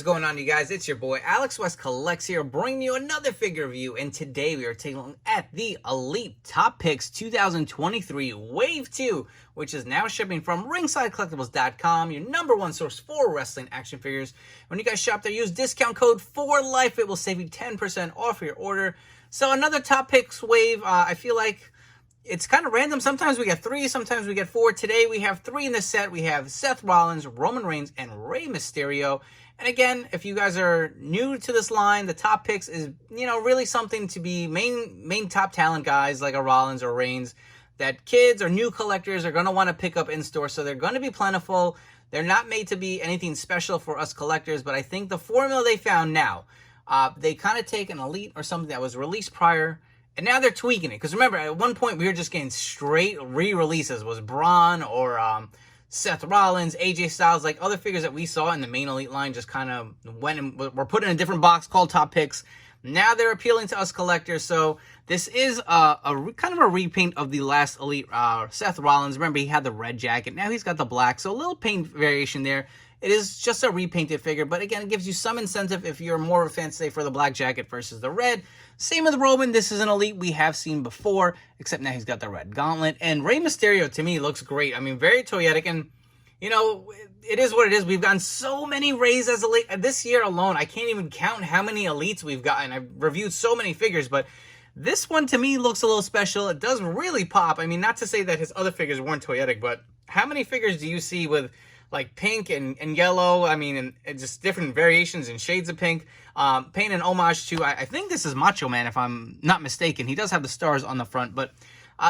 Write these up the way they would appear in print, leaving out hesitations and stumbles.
going on, you guys? It's your boy Alex West Collects here, bringing you another figure review. And today we are taking a look at the Elite Top Picks 2023 Wave 2, which is now shipping from ringsidecollectibles.com, your #1 source for wrestling action figures. When you guys shop there, use discount code FORLIFE. It will save you 10% off your order. So another Top Picks wave. I feel like it's kind of random. Sometimes we get 3, sometimes we get 4. Today we have 3 in the set. We have Seth Rollins, Roman Reigns, and Rey Mysterio. And again, if you guys are new to this line, the Top Picks is, really something to be main top talent guys like a Rollins or Reigns that kids or new collectors are going to want to pick up in store. So they're going to be plentiful. They're not made to be anything special for us collectors, but I think the formula they found now, they kind of take an Elite or something that was released prior, and now they're tweaking it. Because remember, at one point we were just getting straight re-releases. Was Braun or Seth Rollins, AJ Styles, like other figures that we saw in the main Elite line just kind of went and were put in a different box called Top Picks. Now they're appealing to us collectors. So this is kind of a repaint of the last Elite Seth Rollins. Remember, he had the red jacket. Now he's got the black. So a little paint variation there. It is just a repainted figure, but again, it gives you some incentive if you're more of a fan, say, for the black jacket versus the red. Same with Roman. This is an Elite we have seen before, except now he's got the red gauntlet. And Rey Mysterio, to me, looks great. I mean, very toyetic, and, it is what it is. We've gotten so many Reys as Elite. This year alone, I can't even count how many Elites we've gotten. I've reviewed so many figures, but this one, to me, looks a little special. It does really pop. I mean, not to say that his other figures weren't toyetic, but how many figures do you see with like pink and yellow? I mean, and just different variations and shades of pink. Paying an homage to, I think this is Macho Man, if I'm not mistaken. He does have the stars on the front, but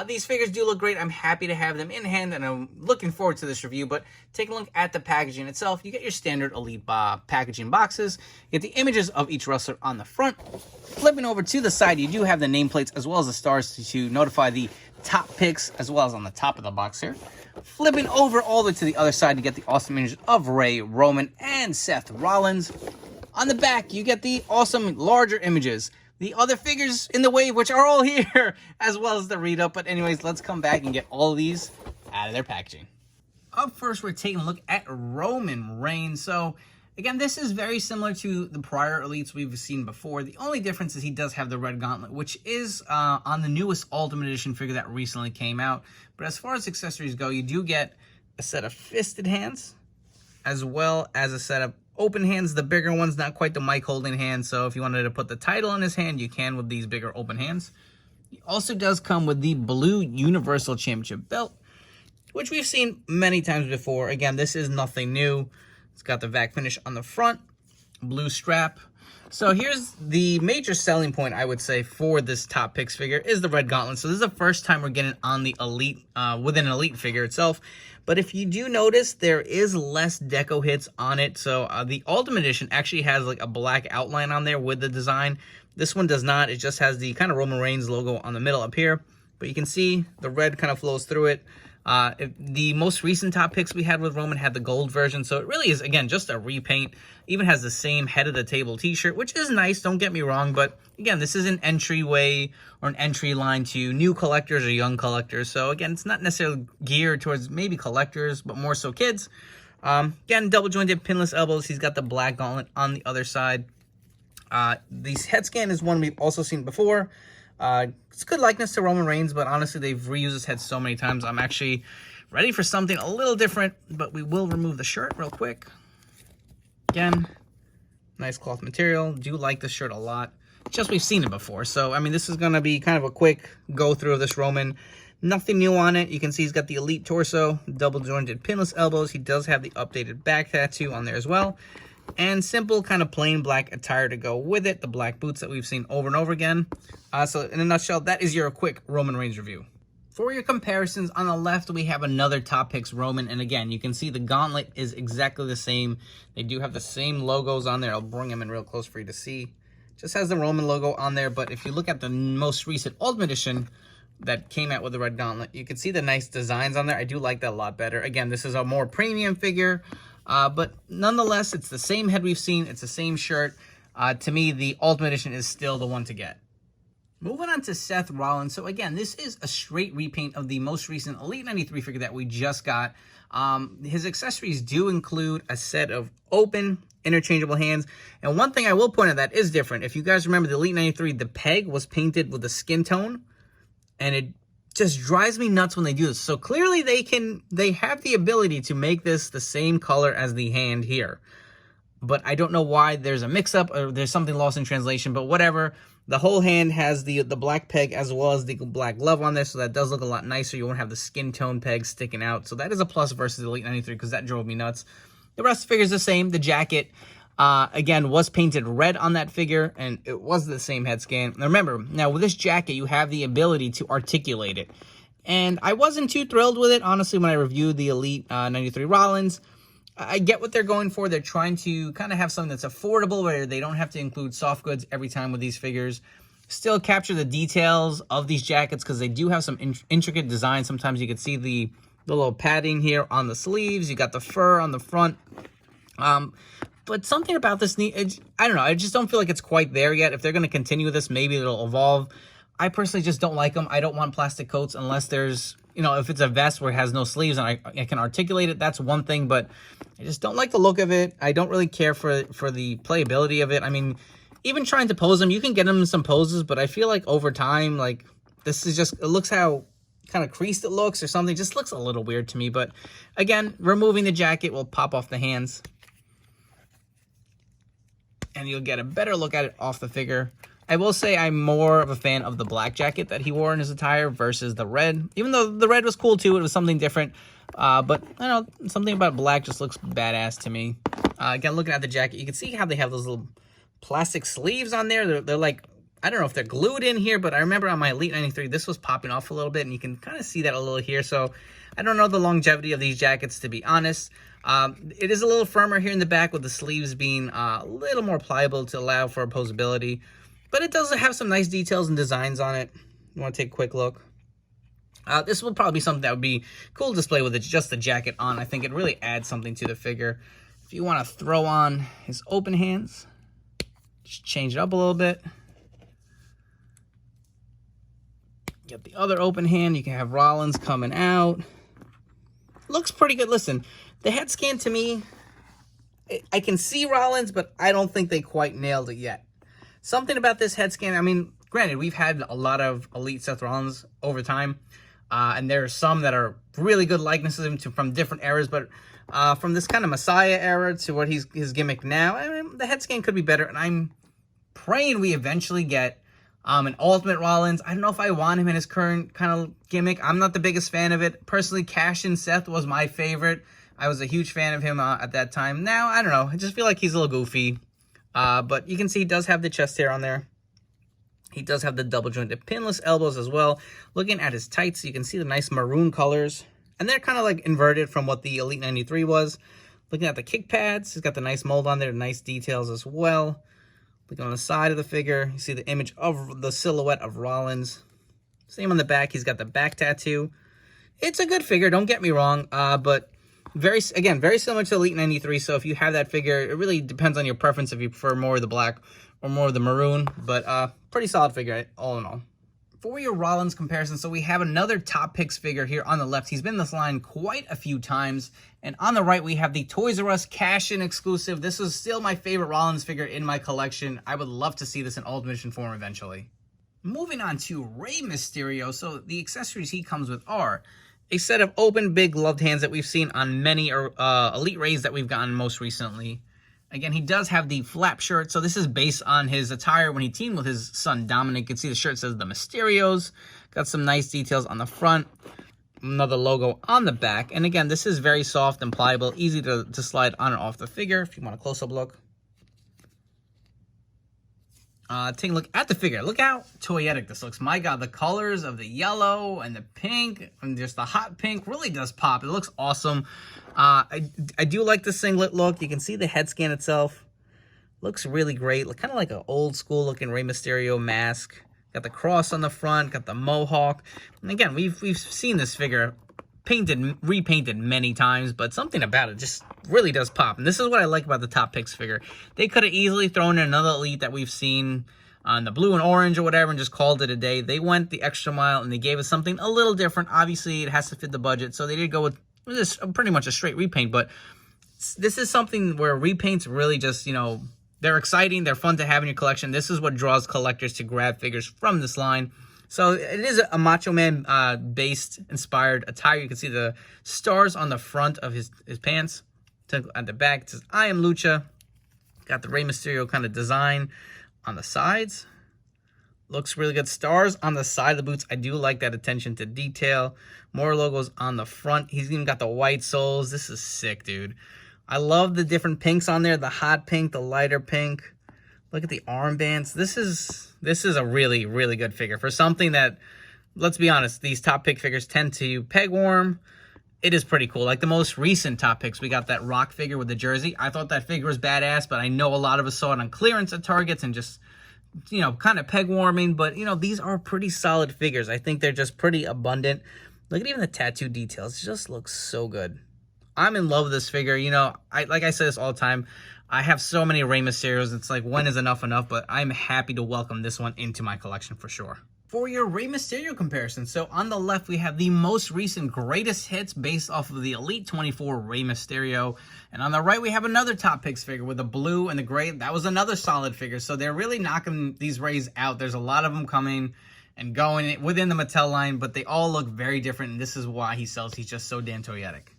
these figures do look great. I'm happy to have them in hand, and I'm looking forward to this review. But take a look at the packaging itself. You get your standard Elite packaging boxes. You get the images of each wrestler on the front. Flipping over to the side, you do have the nameplates as well as the stars to notify the top picks, as well as on the top of the box here. Flipping over all the way to the other side, you get the awesome images of Rey, Roman, and Seth Rollins. On the back, you get the awesome larger images, the other figures in the wave, which are all here, as well as the read-up. But anyways, let's come back and get all of these out of their packaging. Up first, we're taking a look at Roman Reigns. So again, this is very similar to the prior Elites we've seen before. The only difference is he does have the red gauntlet, which is on the newest Ultimate Edition figure that recently came out. But as far as accessories go, you do get a set of fisted hands, as well as a set of open hands. The bigger ones, not quite the mic holding hand. So if you wanted to put the title in his hand, you can with these bigger open hands. He also does come with the blue Universal Championship belt, which we've seen many times before. Again, this is nothing new. It's got the VAC finish on the front, blue strap. So here's the major selling point, I would say, for this Top Picks figure is the red gauntlet. So this is the first time we're getting on the Elite, within an Elite figure itself. But if you do notice, there is less deco hits on it. So the Ultimate Edition actually has like a black outline on there with the design. This one does not. It just has the kind of Roman Reigns logo on the middle up here. But you can see the red kind of flows through it. The most recent Top Picks we had with Roman had the gold version, so it really is, again, just a repaint. Even has the same head of the table t-shirt, which is nice, don't get me wrong, but again, this is an entryway or an entry line to new collectors or young collectors. So again, it's not necessarily geared towards maybe collectors, but more so kids. Again, double jointed pinless elbows. He's got the black gauntlet on the other side. The head scan is one we've also seen before. It's good likeness to Roman Reigns, but honestly, they've reused his head so many times. I'm actually ready for something a little different, but we will remove the shirt real quick. Again, nice cloth material. Do like this shirt a lot. Just we've seen it before. So, I mean, this is going to be kind of a quick go-through of this Roman. Nothing new on it. You can see he's got the Elite torso, double jointed pinless elbows. He does have the updated back tattoo on there as well. And simple kind of plain black attire to go with it. The black boots that we've seen over and over again. So in a nutshell, that is your quick Roman Reigns review. For your comparisons, on the left, we have another Top Picks Roman. And again, you can see the gauntlet is exactly the same. They do have the same logos on there. I'll bring them in real close for you to see. Just has the Roman logo on there. But if you look at the most recent Ultimate Edition that came out with the red gauntlet, you can see the nice designs on there. I do like that a lot better. Again, this is a more premium figure. But nonetheless, it's the same head we've seen. It's the same shirt. To me, the Ultimate Edition is still the one to get. Moving on to Seth Rollins. So again, this is a straight repaint of the most recent Elite 93 figure that we just got. His accessories do include a set of open interchangeable hands. And one thing I will point out that is different. If you guys remember the Elite 93, the peg was painted with a skin tone. And it just drives me nuts when they do this. So clearly they have the ability to make this the same color as the hand here. But I don't know why there's a mix-up or there's something lost in translation, but whatever. The whole hand has the black peg as well as the black glove on there, so that does look a lot nicer. You won't have the skin tone peg sticking out. So that is a plus versus Elite 93 because that drove me nuts. The rest of the figure is the same. The jacket, again, was painted red on that figure, and it was the same head scan. Now remember, now with this jacket, you have the ability to articulate it. And I wasn't too thrilled with it, honestly, when I reviewed the Elite 93 Rollins. I get what they're going for. They're trying to kind of have something that's affordable where they don't have to include soft goods every time with these figures. Still capture the details of these jackets because they do have some intricate design. Sometimes you can see the little padding here on the sleeves. You got the fur on the front. But something about this, I don't know. I just don't feel like it's quite there yet. If they're going to continue this, maybe it'll evolve. I personally just don't like them. I don't want plastic coats unless there's, you know, if it's a vest where it has no sleeves and I can articulate it, that's one thing, but I just don't like the look of it. I don't really care for the playability of it. I mean, even trying to pose them, you can get them in some poses, but I feel like over time, like, this is just, it looks how kind of creased it looks or something. It just looks a little weird to me, but again, removing the jacket will pop off the hands. And you'll get a better look at it off the figure. I will say I'm more of a fan of the black jacket that he wore in his attire versus the red. Even though the red was cool too, it was something different. But I don't know, something about black just looks badass to me. Again, looking at the jacket, you can see how they have those little plastic sleeves on there. They're like, I don't know if they're glued in here, but I remember on my Elite 93, this was popping off a little bit, and you can kind of see that a little here. So I don't know the longevity of these jackets, to be honest. It is a little firmer here in the back with the sleeves being a little more pliable to allow for posability. But it does have some nice details and designs on it. You want to take a quick look. This would probably be something that would be cool to display with just the jacket on. I think it really adds something to the figure. If you want to throw on his open hands, just change it up a little bit. Get the other open hand. You can have Rollins coming out. Looks pretty good. Listen, the head scan to me, I can see Rollins, but I don't think they quite nailed it yet. Something about this head scan, I mean, granted, we've had a lot of Elite Seth Rollins over time, and there are some that are really good likenesses from different eras, but from this kind of Messiah era to what his gimmick now, I mean, the head scan could be better, and I'm praying we eventually get an Ultimate Rollins. I don't know if I want him in his current kind of gimmick. I'm not the biggest fan of it. Personally, Cash-In Seth was my favorite. I was a huge fan of him at that time. Now, I don't know. I just feel like he's a little goofy. But you can see he does have the chest hair on there. He does have the double jointed pinless elbows as well. Looking at his tights, you can see the nice maroon colors. And they're kind of like inverted from what the Elite 93 was. Looking at the kick pads, he's got the nice mold on there, nice details as well. Looking on the side of the figure, you see the image of the silhouette of Rollins. Same on the back, he's got the back tattoo. It's a good figure, don't get me wrong, but very similar to Elite 93, so if you have that figure, it really depends on your preference if you prefer more of the black or more of the maroon, but pretty solid figure all in all. For your Rollins comparison, so we have another Top Picks figure here on the left. He's been in this line quite a few times, and on the right we have the Toys R Us cash-in exclusive. This is still my favorite Rollins figure in my collection. I would love to see this in Ultimate Edition form eventually. Moving on to Rey Mysterio, so the accessories he comes with are a set of open, big, gloved hands that we've seen on many Elite Reys that we've gotten most recently. Again, he does have the flap shirt, so this is based on his attire when he teamed with his son, Dominic. You can see the shirt says the Mysterios. Got some nice details on the front. Another logo on the back. And again, this is very soft and pliable, easy to slide on and off the figure if you want a close-up look. Take a look at the figure. Look how toyetic this looks. My God, the colors of the yellow and the pink and just the hot pink really does pop. It looks awesome. I do like the singlet look. You can see the head scan itself. Looks really great. Kind of like an old school looking Rey Mysterio mask. Got the cross on the front. Got the mohawk. And again, we've seen this figure repainted many times, but something about it just really does pop. And this is what I like about the Top Picks figure. They could have easily thrown in another Elite that we've seen on the blue and orange or whatever and just called it a day. They went the extra mile and they gave us something a little different. Obviously, it has to fit the budget, so they did go with this pretty much a straight repaint, but this is something where repaints really just, you know, they're exciting, they're fun to have in your collection. This is what draws collectors to grab figures from this line. So it is a Macho Man based inspired attire. You can see the stars on the front of his pants. At the back it says I am Lucha. Got the Rey Mysterio kind of design on the sides. Looks really good. Stars on the side of the boots. I do like that attention to detail. More logos on the front. He's even got the white soles. This is sick, dude. I love the different pinks on there. The hot pink, the lighter pink. Look at the armbands. This is a really, really good figure. For something that, let's be honest, these top pick figures tend to peg warm. It is pretty cool. Like the most recent top picks, we got that Rock figure with the jersey. I thought that figure was badass, but I know a lot of us saw it on clearance at Targets and just, you know, kind of peg warming. But, you know, these are pretty solid figures. I think they're just pretty abundant. Look at even the tattoo details. It just looks so good. I'm in love with this figure. You know, like I say this all the time. I have so many Rey Mysterios. It's like, when is enough? But I'm happy to welcome this one into my collection for sure. For your Rey Mysterio comparison, so on the left we have the most recent greatest hits based off of the Elite 24 Rey Mysterio, and on the right we have another top picks figure with the blue and the gray. That was another solid figure, so they're really knocking these Reys out. There's a lot of them coming and going within the Mattel line, but they all look very different, and this is why he sells. He's just so damn toyetic.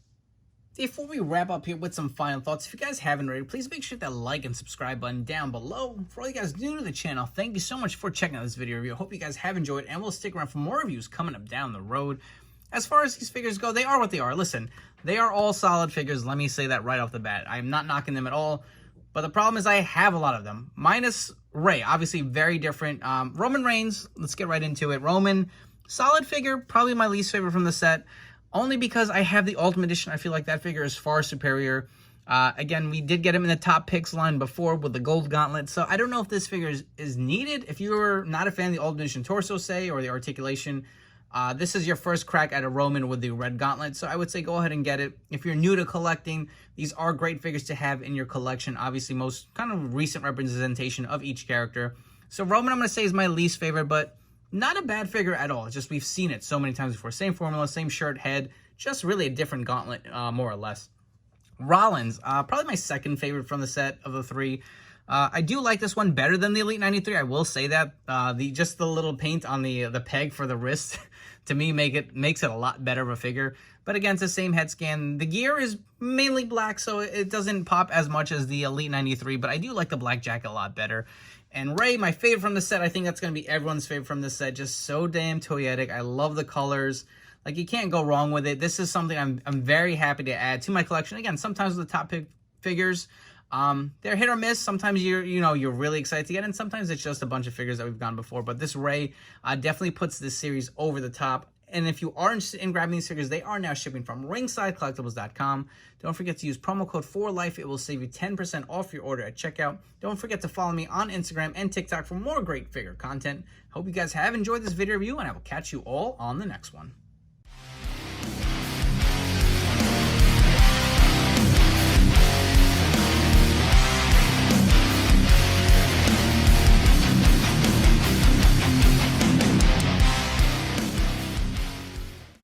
Before we wrap up here with some final thoughts, if you guys haven't already, please make sure to hit that like and subscribe button down below. For all you guys new to the channel, thank you so much for checking out this video review. I hope you guys have enjoyed, and we'll stick around for more reviews coming up down the road. As far as these figures go, they are what they are. Listen, they are all solid figures. Let me say that right off the bat. I'm not knocking them at all, but the problem is I have a lot of them. Minus Rey, obviously very different. Roman Reigns, let's get right into it. Roman, solid figure, probably my least favorite from the set. Only because I have the Ultimate Edition. I feel like that figure is far superior. Again, we did get him in the top picks line before with the gold gauntlet. So I don't know if this figure is needed. If you're not a fan of the Ultimate Edition torso, say, or the articulation, this is your first crack at a Roman with the red gauntlet. So I would say go ahead and get it. If you're new to collecting, these are great figures to have in your collection. Obviously, most kind of recent representation of each character. So Roman, I'm going to say, is my least favorite, but not a bad figure at all. It's just we've seen it so many times before. Same formula, same shirt, head, just really a different gauntlet, more or less. Rollins, probably my second favorite from the set of the three. I do like this one better than the Elite 93. I will say that. Just the little paint on the peg for the wrist, to me, makes it a lot better of a figure. But again, it's the same head scan. The gear is mainly black, so it doesn't pop as much as the Elite 93, but I do like the black jacket a lot better. And Rey, my favorite from the set. I think that's going to be everyone's favorite from this set. Just so damn toyetic. I love the colors. Like, you can't go wrong with it. This is something I'm very happy to add to my collection. Again, sometimes with the top pick figures, they're hit or miss. Sometimes you're really excited to get, and sometimes it's just a bunch of figures that we've gone before. But this Rey definitely puts this series over the top. And if you are interested in grabbing these figures, they are now shipping from ringsidecollectibles.com. Don't forget to use promo code 4LIFE. It will save you 10% off your order at checkout. Don't forget to follow me on Instagram and TikTok for more great figure content. Hope you guys have enjoyed this video review, and I will catch you all on the next one.